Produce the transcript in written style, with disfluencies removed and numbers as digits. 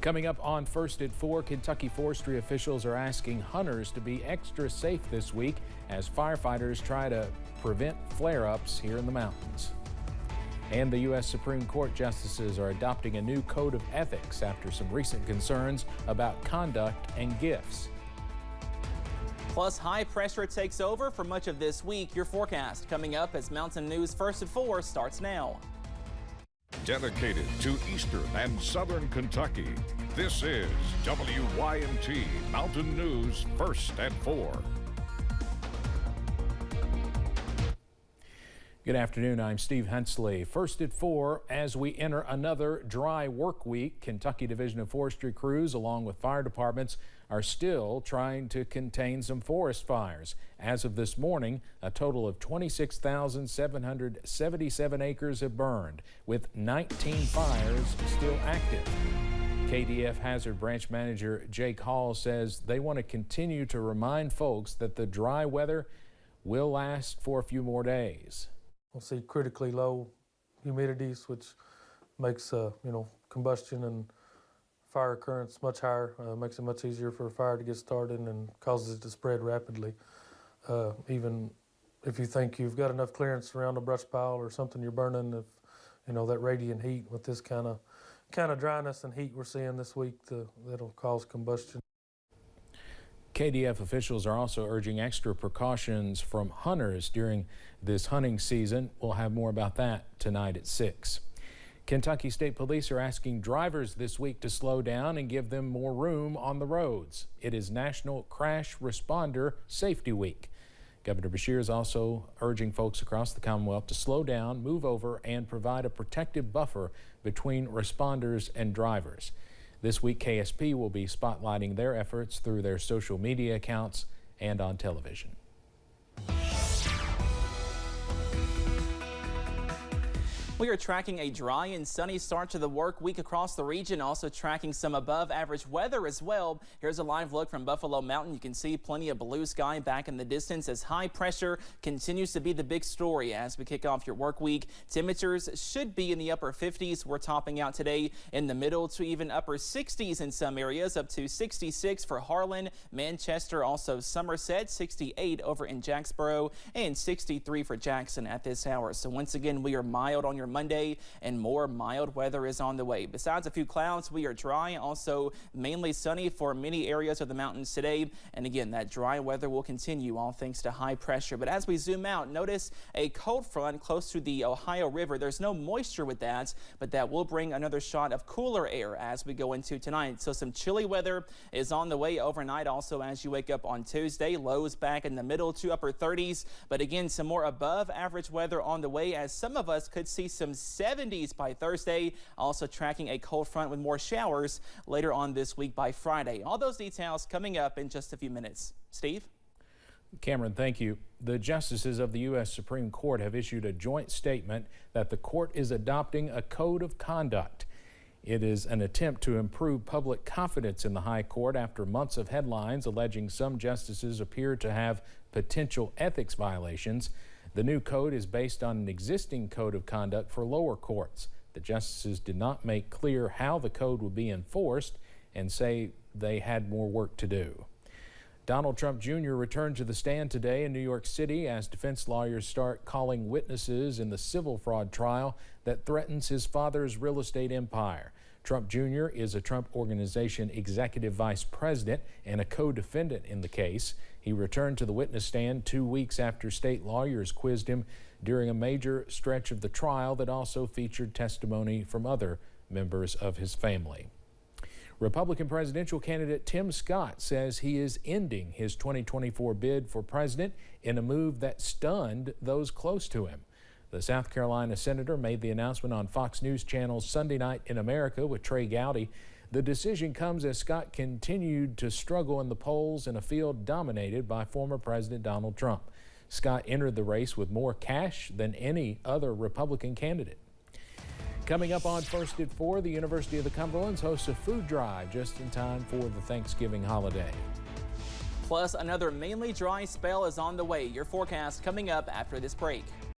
Coming up on First at 4, Kentucky forestry officials are asking hunters to be extra safe this week as firefighters try to prevent flare-ups here in the mountains. And the U.S. Supreme Court justices are adopting a new code of ethics after some recent concerns about conduct and gifts. Plus, high pressure takes over for much of this week. Your forecast coming up as Mountain News First at 4 starts now. Dedicated to Eastern and Southern Kentucky, this is WYMT Mountain News First at 4. Good afternoon, I'm Steve Hensley. First at 4, as we enter another dry work week, Kentucky Division of Forestry crews along with fire departments are still trying to contain some forest fires. As of this morning, a total of 26,777 acres have burned, with 19 fires still active. KDF Hazard Branch Manager Jake Hall says they want to continue to remind folks that the dry weather will last for a few more days. We'll see critically low humidities, which makes combustion and fire occurrence much higher, makes it much easier for a fire to get started and causes it to spread rapidly. Even if you think you've got enough clearance around a brush pile or something you're burning, if that radiant heat with this kind of dryness and heat we're seeing this week, that'll cause combustion. KDF officials are also urging extra precautions from hunters during this hunting season. We'll have more about that tonight at 6. Kentucky State Police are asking drivers this week to slow down and give them more room on the roads. It is National Crash Responder Safety Week. Governor Beshear is also urging folks across the Commonwealth to slow down, move over, and provide a protective buffer between responders and drivers. This week, KSP will be spotlighting their efforts through their social media accounts and on television. We are tracking a dry and sunny start to the work week across the region, also tracking some above average weather as well. Here's a live look from Buffalo Mountain. You can see plenty of blue sky back in the distance as high pressure continues to be the big story as we kick off your work week. Temperatures should be in the upper 50s. We're topping out today in the middle to even upper 60s in some areas, up to 66 for Harlan, Manchester, also Somerset, 68 over in Jacksboro, and 63 for Jackson at this hour. So once again, we are mild on your Monday, and more mild weather is on the way. Besides a few clouds, we are dry, also mainly sunny for many areas of the mountains today. And again, that dry weather will continue, all thanks to high pressure. But as we zoom out, notice a cold front close to the Ohio River. There's no moisture with that, but that will bring another shot of cooler air as we go into tonight. So some chilly weather is on the way overnight. Also, as you wake up on Tuesday, lows back in the middle to upper 30s. But again, some more above average weather on the way as some of us could see some 70s by Thursday. Also tracking a cold front with more showers later on this week by Friday. All those details coming up in just a few minutes. Steve? Cameron, thank you. The justices of the U.S. Supreme Court have issued a joint statement that the court is adopting a code of conduct. It is an attempt to improve public confidence in the High Court after months of headlines alleging some justices appear to have potential ethics violations. The new code is based on an existing code of conduct for lower courts. The justices did not make clear how the code would be enforced and say they had more work to do. Donald Trump Jr. returned to the stand today in New York City as defense lawyers start calling witnesses in the civil fraud trial that threatens his father's real estate empire. Trump Jr. is a Trump Organization executive vice president and a co-defendant in the case. He returned to the witness stand 2 weeks after state lawyers quizzed him during a major stretch of the trial that also featured testimony from other members of his family. Republican presidential candidate Tim Scott says he is ending his 2024 bid for president in a move that stunned those close to him. The South Carolina senator made the announcement on Fox News Channel's Sunday Night in America with Trey Gowdy. The decision comes as Scott continued to struggle in the polls in a field dominated by former President Donald Trump. Scott entered the race with more cash than any other Republican candidate. Coming up on First at 4, the University of the Cumberlands hosts a food drive just in time for the Thanksgiving holiday. Plus, another mainly dry spell is on the way. Your forecast coming up after this break.